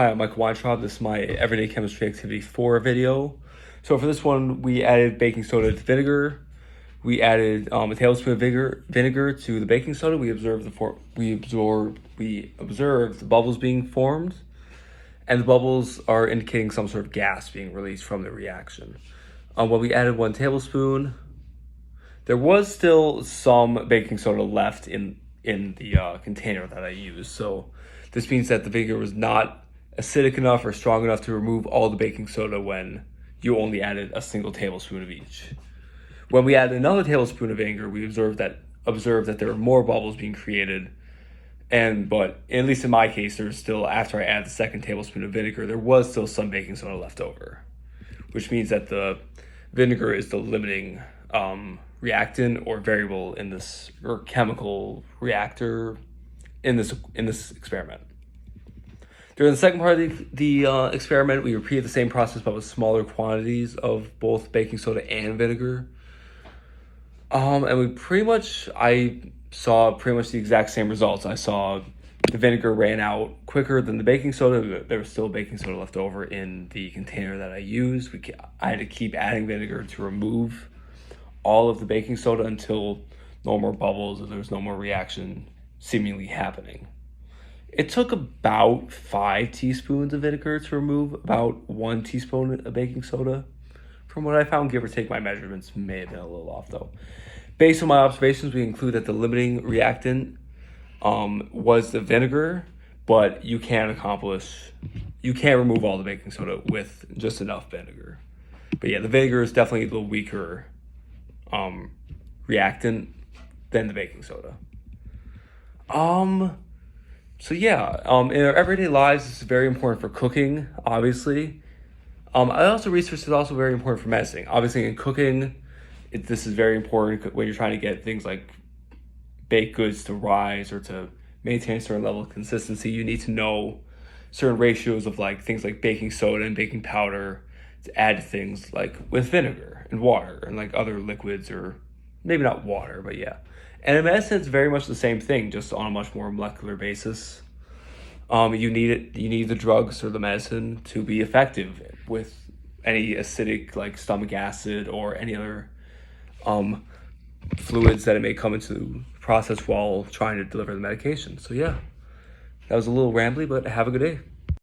Hi, I'm Michael Weintraub. This is my Everyday Chemistry Activity 4 video. So for this one, we added baking soda to vinegar. We added a tablespoon of vinegar to the baking soda. We observed the bubbles being formed, and the bubbles are indicating some sort of gas being released from the reaction. When we added 1 tablespoon, there was still some baking soda left in the container that I used. So this means that the vinegar was not acidic enough or strong enough to remove all the baking soda when you only added a single tablespoon of each. When we added another tablespoon of vinegar, we observed that there were more bubbles being created. But at least in my case, there's still, after I add the second tablespoon of vinegar, there was still some baking soda left over, which means that the vinegar is the limiting reactant or variable in this, or chemical reactor in this experiment. During the second part of the experiment, we repeated the same process but with smaller quantities of both baking soda and vinegar. And I saw pretty much the exact same results. I saw the vinegar ran out quicker than the baking soda. There was still baking soda left over in the container that I used. I had to keep adding vinegar to remove all of the baking soda until no more bubbles or there was no more reaction seemingly happening. It took about 5 teaspoons of vinegar to remove about 1 teaspoon of baking soda. From what I found, give or take, my measurements may have been a little off though. Based on my observations, we conclude that the limiting reactant was the vinegar, but you can't remove all the baking soda with just enough vinegar. But yeah, the vinegar is definitely the weaker reactant than the baking soda. So yeah, in our everyday lives, this is very important for cooking, obviously. I also researched it's also very important for medicine. Obviously, in cooking, this is very important when you're trying to get things like baked goods to rise or to maintain a certain level of consistency. You need to know certain ratios of things like baking soda and baking powder to add to things like with vinegar and water and like other liquids, or maybe not water, but yeah. And in medicine, it's very much the same thing, just on a much more molecular basis. You need the drugs or the medicine to be effective with any acidic, like stomach acid or any other fluids that it may come into the process while trying to deliver the medication. So yeah, that was a little rambly, but have a good day.